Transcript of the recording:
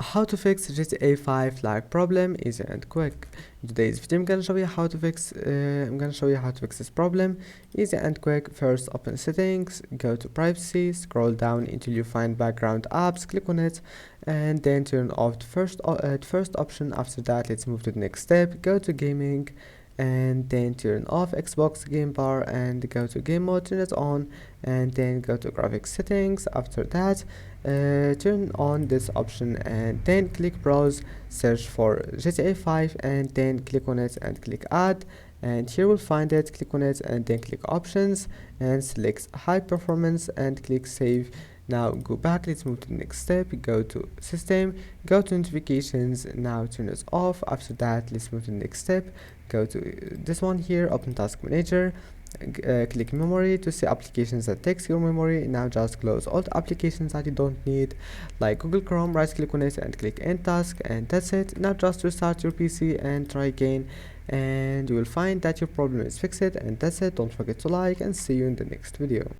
How to fix GTA 5 lag problem easy and quick. In today's video I'm gonna show you how to fix this problem easy and quick. First, open settings, go to privacy, scroll down until you find background apps, click on it, and then turn off the first option. After that, let's move to the next step. Go to gaming and then turn off Xbox game bar and go to game mode, turn it on, and then go to graphics settings. After that, turn on this option and then click browse, search for GTA 5 and then click on it and click add, and here we'll find it. Click on it and then click options and select high performance and click save. Now go back, let's move to the next step. Go to system, go to notifications, now turn it off. After that, let's move to the next step. Go to this one here, open task manager, click memory to see applications that takes your memory. Now just close all the applications that you don't need, like Google Chrome. Right click on it and click end task, and that's it. Now just restart your PC and try again, and you will find that your problem is fixed. And that's it. Don't forget to like, and see you in the next video.